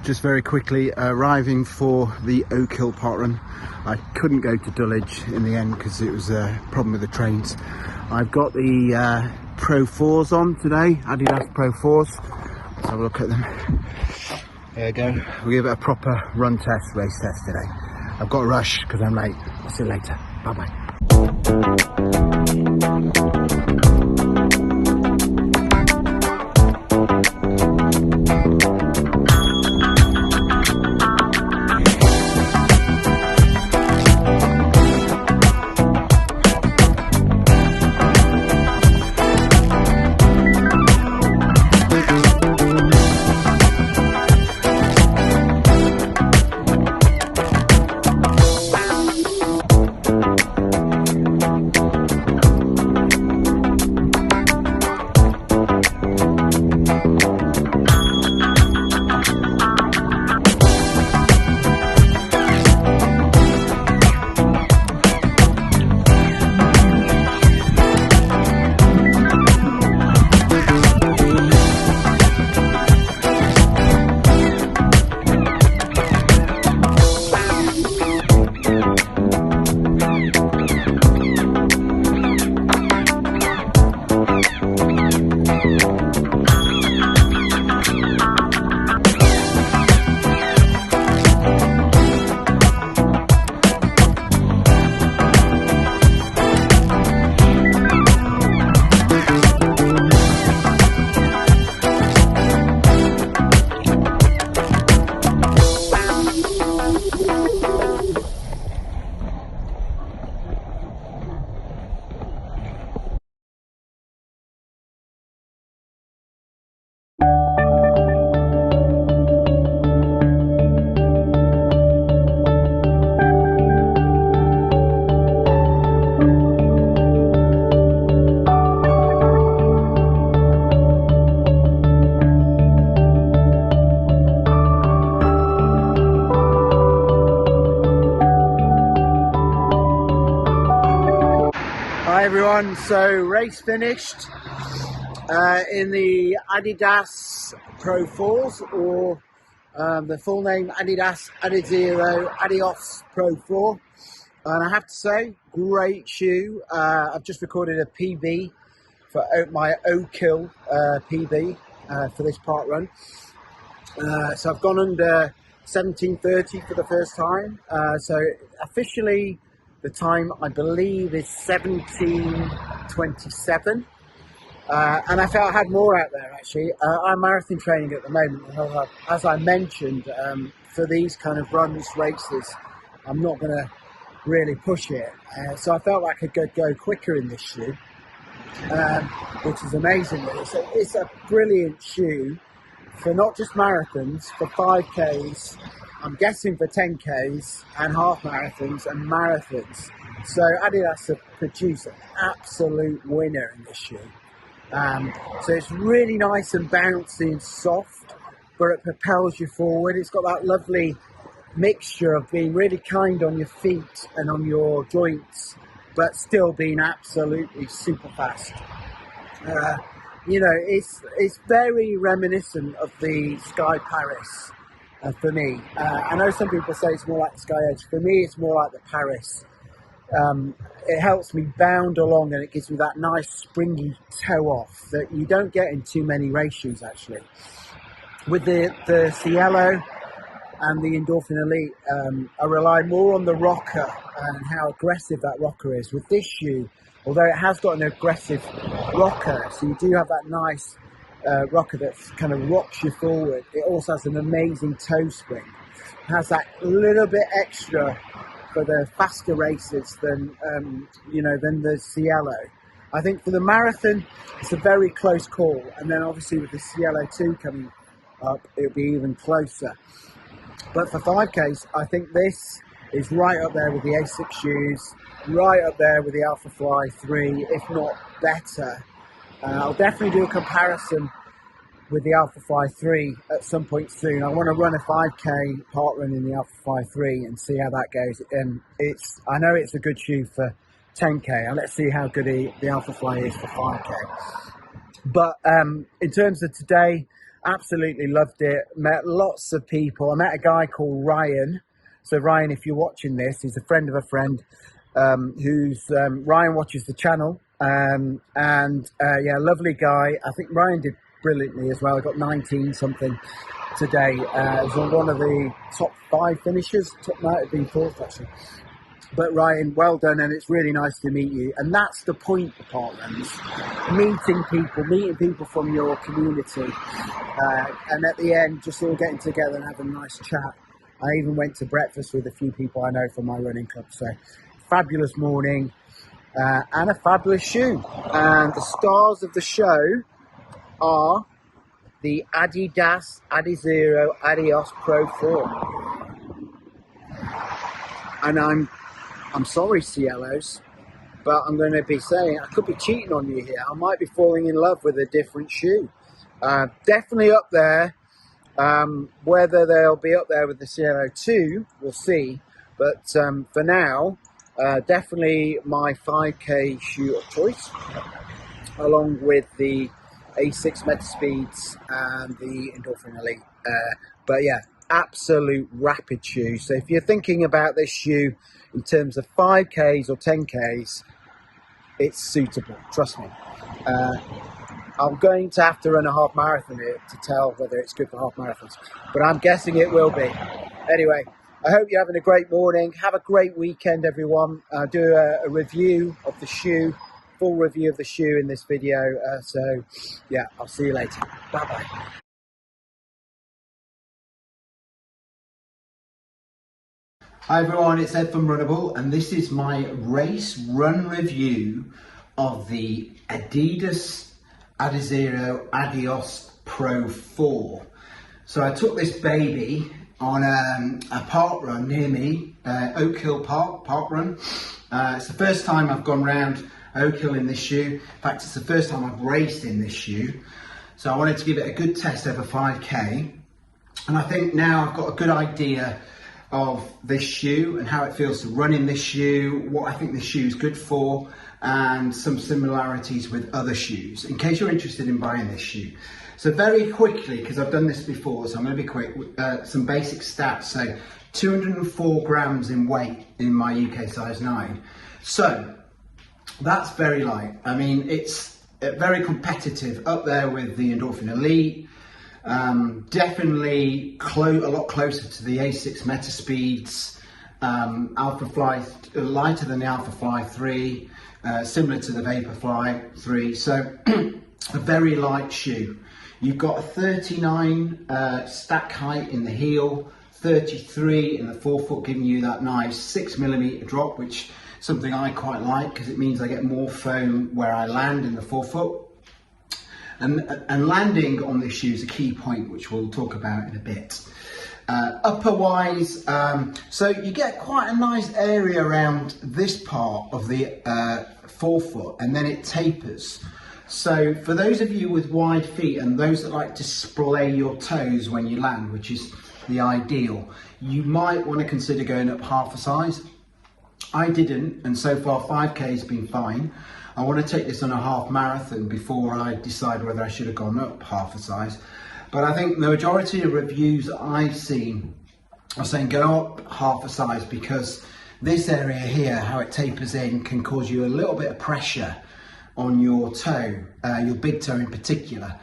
Just very quickly, arriving for the Oak Hill Parkrun. I couldn't go to Dulwich in the end because it was a problem with the trains. I've got the Pro 4s on today, Adidas Pro 4s. Let's have a look at them. There you go. We'll give it a proper run test, race test today. I've got to rush because I'm late. I'll see you later. Bye bye. Hi everyone, so race finished in the Adidas Pro 4s, or the full name Adidas Adizero Adios Pro 4, and I have to say, great shoe. I've just recorded a PB for my Oak Hill PB for this parkrun. So I've gone under 17:30 for the first time, so officially the time, I believe, is 17:27, and I felt I had more out there actually. I'm marathon training at the moment, and as I mentioned, for these kind of runs, races, I'm not going to really push it, so I felt like I could go quicker in this shoe, which is amazing. It's a brilliant shoe for not just marathons, for 5Ks, I'm guessing for 10Ks and half marathons and marathons. So Adidas have produced an absolute winner in this shoe. So it's really nice and bouncy and soft, but it propels you forward. It's got that lovely mixture of being really kind on your feet and on your joints, but still being absolutely super fast. You know, it's very reminiscent of the Sky Paris. For me, I know some people say it's more like the Sky Edge. For me, it's more like the Paris. It helps me bound along, and it gives me that nice springy toe off that you don't get in too many race shoes actually. With the Cielo and the Endorphin Elite, I rely more on the rocker and how aggressive that rocker is. With this shoe, although it has got an aggressive rocker, so you do have that nice rocker that kind of rocks you forward. It also has an amazing toe spring. It has that little bit extra for the faster races than than the Cielo. I think for the marathon, it's a very close call, and then obviously with the Cielo 2 coming up, it'll be even closer. But for 5Ks, I think this is right up there with the A6 shoes, right up there with the Alpha Fly 3, if not better. I'll definitely do a comparison with the Alpha Fly 3 at some point soon. I want to run a 5K parkrun in the Alpha Fly 3 and see how that goes. And I know it's a good shoe for 10K, and let's see how good the Alpha Fly is for 5K. But in terms of today, Absolutely loved it. Met lots of people. I met a guy called Ryan. So Ryan, if you're watching this, he's a friend of a friend. Ryan watches the channel, yeah, lovely guy. I think Ryan did brilliantly as well. I got 19 something today. It was on one of the top 5 finishers. Might have been 4th actually. But Ryan, well done, and it's really nice to meet you. And that's the point of Parkruns, meeting people from your community, and at the end, just all getting together and having a nice chat. I even went to breakfast with a few people I know from my running club. So, fabulous morning, and a fabulous shoe. And the stars of the show are the Adidas Adizero Adios Pro 4. And I'm sorry, Cielos, but I'm going to be saying I could be cheating on you here. I might be falling in love with a different shoe. Definitely up there. Whether they'll be up there with the Cielo 2, we'll see. But for now, definitely my 5K shoe of choice, along with the A6 Metaspeeds and the Endorphin Elite. But yeah, absolute rapid shoe. So if you're thinking about this shoe in terms of 5Ks or 10Ks, it's suitable, trust me. I'm going to have to run a half marathon here to tell whether it's good for half marathons, but I'm guessing it will be. Anyway, I hope you're having a great morning. Have a great weekend, everyone. I'll do a review of the shoe, full review of the shoe in this video. So yeah, I'll see you later. Bye-bye. Hi everyone, it's Ed from Runnable, and this is my race run review of the Adidas Adizero Adios Pro 4. So I took this baby on a park run near me, Oak Hill Park, Parkrun. It's the first time I've gone round Oak Hill in this shoe. In fact, it's the first time I've raced in this shoe. So I wanted to give it a good test over 5K. And I think now I've got a good idea of this shoe and how it feels to run in this shoe, what I think this shoe is good for, and some similarities with other shoes, in case you're interested in buying this shoe. So very quickly, because I've done this before, so I'm going to be quick, some basic stats. So 204 grams in weight in my UK size 9. So that's very light. I mean, it's very competitive, up there with the Endorphin Elite. Definitely a lot closer to the A6 Metaspeeds, Alpha Fly, lighter than the Alpha Fly 3, similar to the Vaporfly 3, so a very light shoe. You've got a 39 stack height in the heel, 33 in the forefoot, giving you that nice 6mm drop, which is something I quite like because it means I get more foam where I land in the forefoot. And landing on this shoe is a key point, which we'll talk about in a bit. Upper wise, so you get quite a nice area around this part of the forefoot, and then it tapers. So for those of you with wide feet and those that like to splay your toes when you land, which is the ideal, you might want to consider going up half a size. I didn't, and so far 5K has been fine. I want to take this on a half marathon before I decide whether I should have gone up half a size. But I think the majority of reviews that I've seen are saying go up half a size, because this area here, how it tapers in, can cause you a little bit of pressure on your toe, your big toe in particular.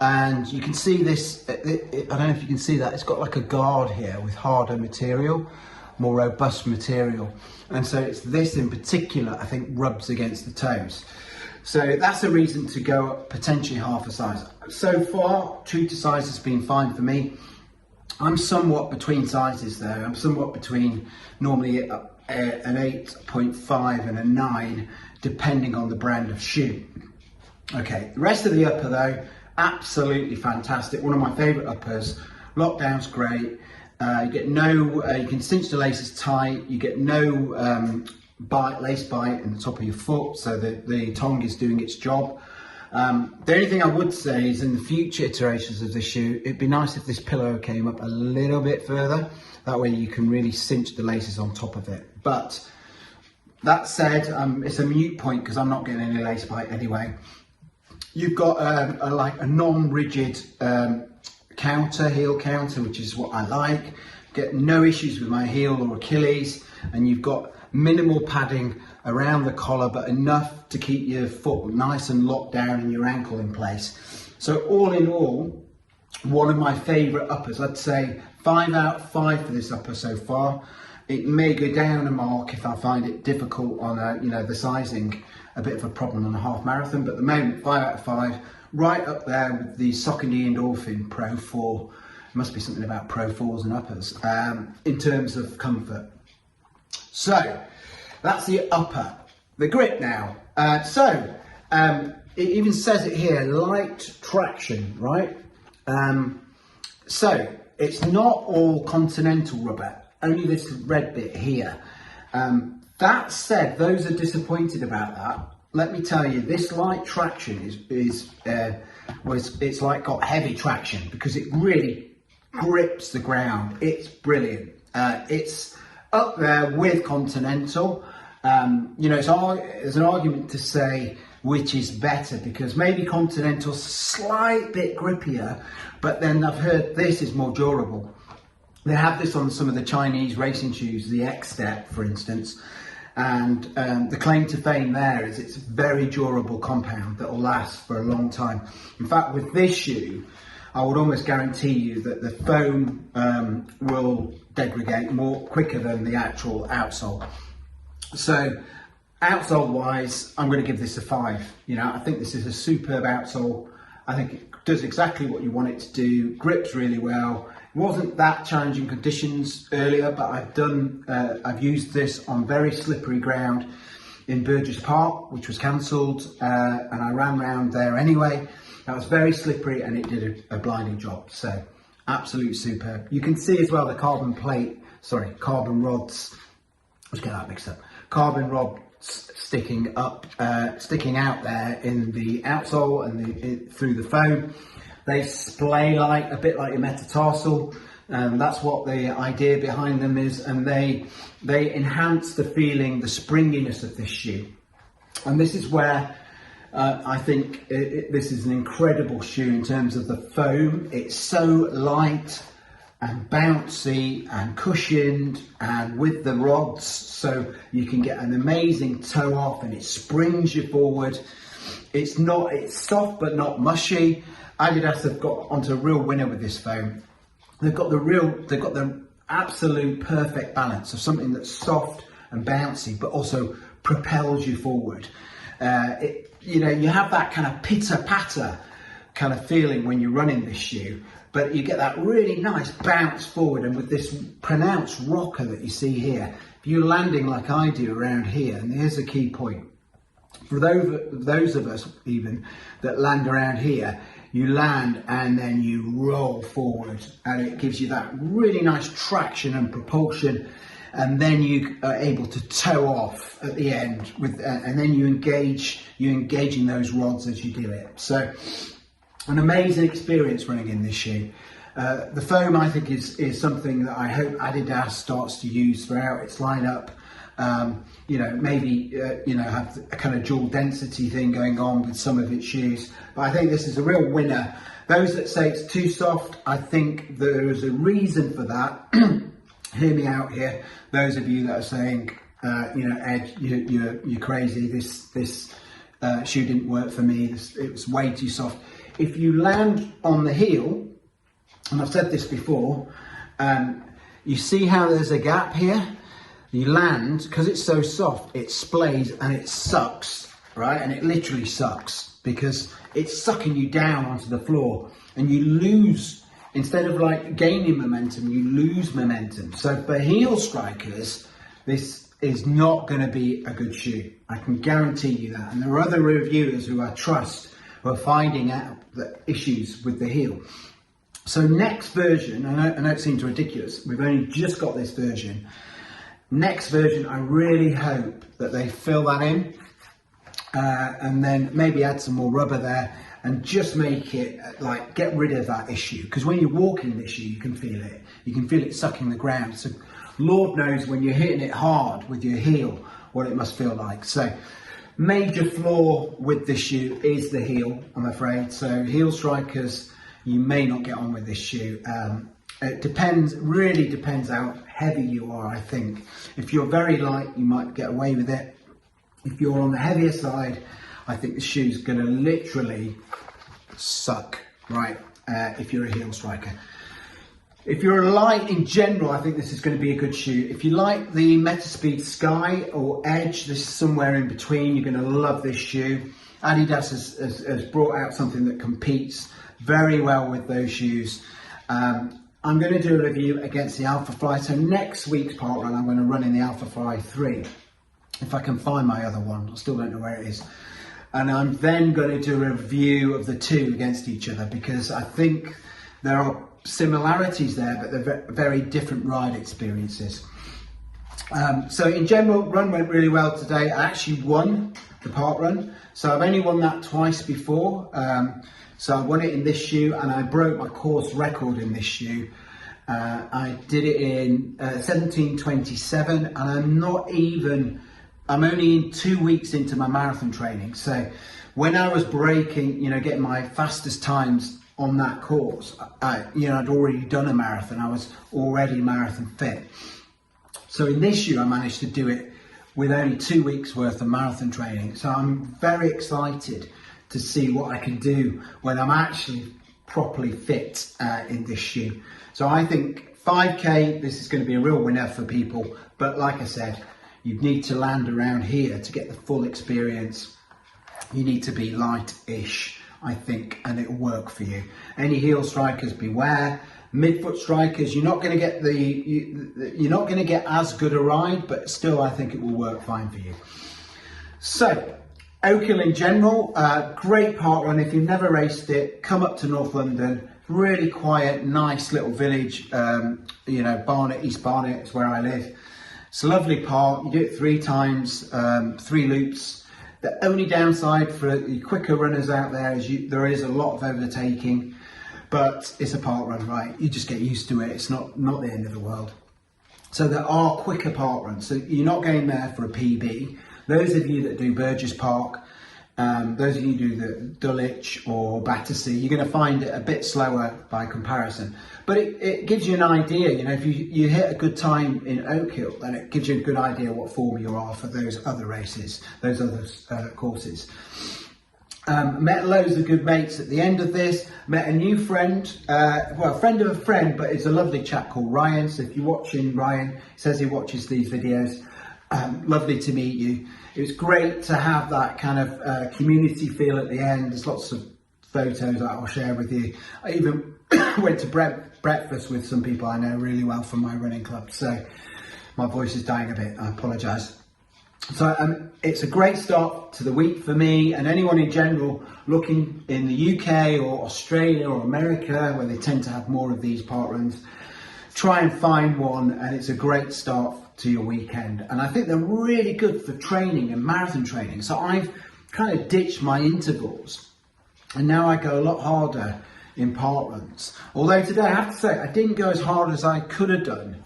And you can see this, I don't know if you can see that, it's got like a guard here with harder material, more robust material. And so it's this in particular, I think, rubs against the toes. So that's a reason to go up potentially half a size. So far, true to size has been fine for me. I'm somewhat between sizes though. I'm somewhat between normally an 8.5 and a 9, depending on the brand of shoe. Okay, the rest of the upper though, absolutely fantastic. One of my favorite uppers. Lockdown's great. You get no, you can cinch the laces tight, you get no lace bite in the top of your foot, so the tongue is doing its job. The only thing I would say is in the future iterations of this shoe, it'd be nice if this pillow came up a little bit further, that way you can really cinch the laces on top of it. But that said, it's a moot point because I'm not getting any lace bite anyway. You've got like a non-rigid heel counter, which is what I like. Get no issues with my heel or Achilles, and you've got minimal padding around the collar, but enough to keep your foot nice and locked down and your ankle in place. So all in all, one of my favourite uppers. I'd say 5 out of 5 for this upper so far. It may go down a mark if I find it difficult on the sizing, a bit of a problem on a half marathon, but at the moment 5 out of 5, right up there with the Saucony Endorphin Pro 4. It must be something about Pro 4s and uppers in terms of comfort. So that's the upper. The grip now. It even says it here, light traction, right? So it's not all Continental rubber, only this red bit here. That said, those are disappointed about that. Let me tell you, this light traction it's like got heavy traction because it really grips the ground. It's brilliant. It's up there with Continental. There's an argument to say which is better, because maybe Continental's a slight bit grippier, but then I've heard this is more durable. They have this on some of the Chinese racing shoes, the X-Step, for instance, and the claim to fame there is it's a very durable compound that will last for a long time. In fact, with this shoe, I would almost guarantee you that the foam will degrade more quicker than the actual outsole. So outsole wise, I'm going to give this a 5. I think this is a superb outsole. I think it does exactly what you want it to do, grips really well. It wasn't that challenging conditions earlier, but I've used this on very slippery ground in Burgess Park, which was cancelled, and I ran around there anyway. That was very slippery and it did a blinding job. So absolute superb. You can see as well the carbon rods. Let's get that mixed up. Carbon rods sticking out there in the outsole and through the foam. They splay a bit like your metatarsal. That's what the idea behind them is, and they enhance the feeling, the springiness of this shoe. And this is where I think this is an incredible shoe in terms of the foam. It's so light and bouncy and cushioned, and with the rods, so you can get an amazing toe off, and it springs you forward. It's soft but not mushy. Adidas have got onto a real winner with this foam. They've got the absolute perfect balance of something that's soft and bouncy, but also propels you forward. You have that kind of pitter-patter kind of feeling when you're running this shoe, but you get that really nice bounce forward, and with this pronounced rocker that you see here, if you're landing like I do around here, and here's a key point, for those of us even that land around here, you land and then you roll forward, and it gives you that really nice traction and propulsion, and then you are able to toe off at the end and then you engage in those rods as you do it. So an amazing experience running in this shoe. The foam, I think, is something that I hope Adidas starts to use throughout its lineup. Maybe have a kind of dual density thing going on with some of its shoes. But I think this is a real winner. Those that say it's too soft, I think there is a reason for that. Hear me out here. Those of you that are saying, Ed, you're crazy. This shoe didn't work for me. It was way too soft. If you land on the heel, and I've said this before, you see how there's a gap here? You land, because it's so soft, it splays and it sucks, right? And it literally sucks because it's sucking you down onto the floor, and you lose, instead of like gaining momentum, you lose momentum. So for heel strikers, this is not going to be a good shoe. I can guarantee you that. And there are other reviewers who I trust who are finding out the issues with the heel. So next version, I know it seems ridiculous, we've only just got this version. Next version, I really hope that they fill that in and then maybe add some more rubber there and just make it get rid of that issue. Because when you're walking this shoe, you can feel it. You can feel it sucking the ground. So Lord knows when you're hitting it hard with your heel, what it must feel like. So major flaw with this shoe is the heel, I'm afraid. So heel strikers, you may not get on with this shoe. It really depends how heavy you are, I think. If you're very light, you might get away with it. If you're on the heavier side, I think the shoe's going to literally suck, right? If you're a heel striker. If you're a light in general, I think this is going to be a good shoe. If you like the Metaspeed Sky or Edge, this is somewhere in between. You're going to love this shoe. Adidas has brought out something that competes very well with those shoes. I'm going to do a review against the Alpha Fly. So next week's parkrun, I'm going to run in the Alpha Fly 3. If I can find my other one, I still don't know where it is. And I'm then going to do a review of the two against each other, because I think there are similarities there, but they're very different ride experiences. So in general, run went really well today. I actually won the parkrun. So I've only won that twice before. So I won it in this shoe, and I broke my course record in this shoe. I did it in 17:27, and I'm only in 2 weeks into my marathon training. So when I was breaking, getting my fastest times on that course, I'd already done a marathon. I was already marathon fit. So in this shoe, I managed to do it with only 2 weeks worth of marathon training. So I'm very excited to see what I can do when I'm actually properly fit in this shoe. So I think 5K, this is going to be a real winner for people. But like I said, you need to land around here to get the full experience. You need to be light-ish, I think, and it'll work for you. Any heel strikers, beware. Midfoot strikers, you're not going to get as good a ride, but still I think it will work fine for you. So Oak Hill in general, great parkrun. If you've never raced it, come up to North London. Really quiet, nice little village. Barnet, East Barnet is where I live. It's a lovely park. You do it 3 times, 3 loops. The only downside for the quicker runners out there is there is a lot of overtaking, but it's a parkrun, right? You just get used to it. It's not the end of the world. So there are quicker parkruns. So you're not going there for a PB. Those of you that do Burgess Park, those of you who do the Dulwich or Battersea, you're going to find it a bit slower by comparison. But it gives you an idea, if you hit a good time in Oak Hill, then it gives you a good idea what form you are for those other races, those other courses. Met loads of good mates at the end of this. Met a new friend, friend of a friend, but it's a lovely chap called Ryan. So if you're watching, Ryan, he says he watches these videos. Lovely to meet you. It was great to have that kind of community feel at the end. There's lots of photos that I'll share with you. I even went to breakfast with some people I know really well from my running club. So my voice is dying a bit. I apologise. So it's a great start to the week for me and anyone in general looking in the UK or Australia or America, where they tend to have more of these parkruns. Try and find one, and it's a great start to your weekend. And I think they're really good for training and marathon training. So I've kind of ditched my intervals, and now I go a lot harder in parkruns. Although today, I have to say, I didn't go as hard as I could have done.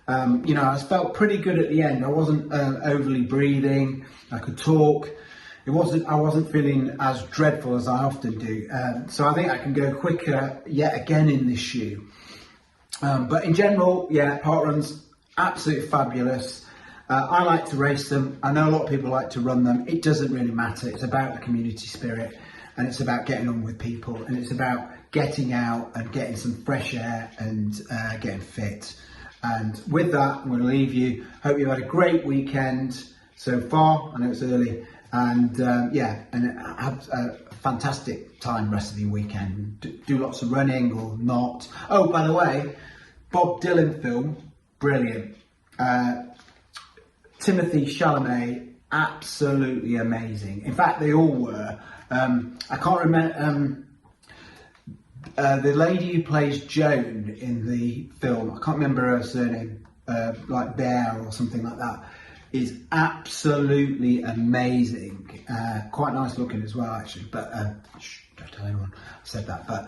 I felt pretty good at the end. I wasn't overly breathing. I could talk. I wasn't feeling as dreadful as I often do. So I think I can go quicker yet again in this shoe. But in general, yeah, parkruns, absolutely fabulous. I like to race them. I know a lot of people like to run them. It doesn't really matter. It's about the community spirit, and it's about getting on with people, and it's about getting out and getting some fresh air and getting fit. And with that, I'm going to leave you. Hope you had a great weekend so far. I know it's early. And and have a fantastic time rest of the weekend. Do lots of running or not. Oh, by the way, Bob Dylan film, brilliant. Timothy Chalamet, absolutely amazing. In fact, they all were. I can't remember. The lady who plays Joan in the film, I can't remember her surname, like Bear or something like that, is absolutely amazing. Quite nice looking as well, actually, but don't tell anyone I said that. But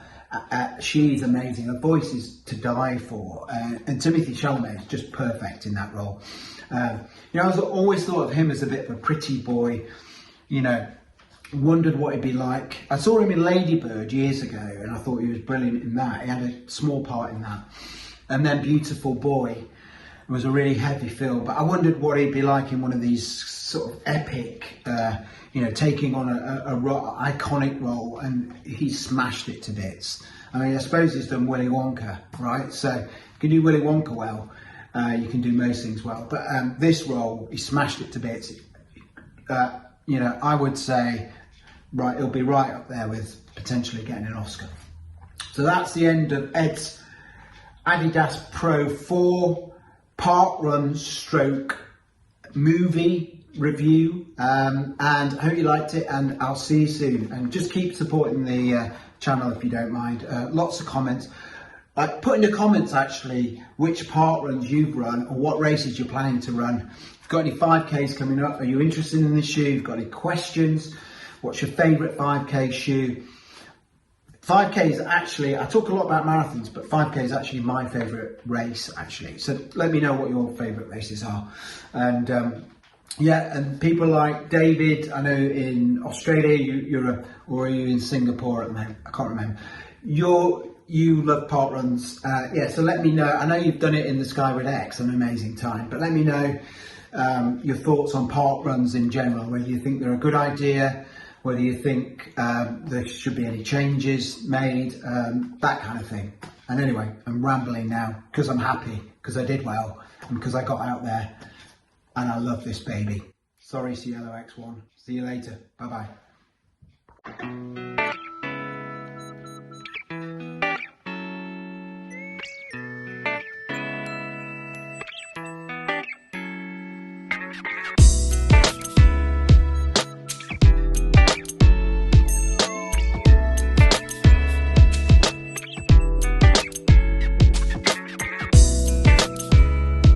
she's amazing. Her voice is to die for, and Timothy Chalamet is just perfect in that role. I've always thought of him as a bit of a pretty boy, Wondered what he'd be like. I saw him in Ladybird years ago and I thought he was brilliant in that. He had a small part in that. And then Beautiful Boy was a really heavy film, but I wondered what he'd be like in one of these sort of epic, taking on a iconic role, and he smashed it to bits. I mean, I suppose he's done Willy Wonka, right? So if you can do Willy Wonka well, you can do most things well. But this role, he smashed it to bits. I would say, right, it'll be right up there with potentially getting an Oscar. So that's the end of Ed's Adidas Pro 4 Parkrun stroke movie review, and I hope you liked it, and I'll see you soon. And just keep supporting the channel if you don't mind. Lots of comments. Put in the comments actually which parkruns you've run or what races you're planning to run. If you've got any 5Ks coming up, are you interested in this shoe? If you've got any questions, what's your favourite 5K shoe? 5K is actually, I talk a lot about marathons, but 5K is actually my favourite race actually. So let me know what your favourite races are. And and people like David, I know in Australia, or are you in Singapore at the moment? I can't remember. You love parkruns. So let me know. I know you've done it in the Skyward X, an amazing time, but let me know your thoughts on parkruns in general, whether you think they're a good idea, whether you think there should be any changes made, that kind of thing. And anyway, I'm rambling now because I'm happy, because I did well, and because I got out there, and I love this baby. Sorry, Cielo X1. See you later. Bye-bye.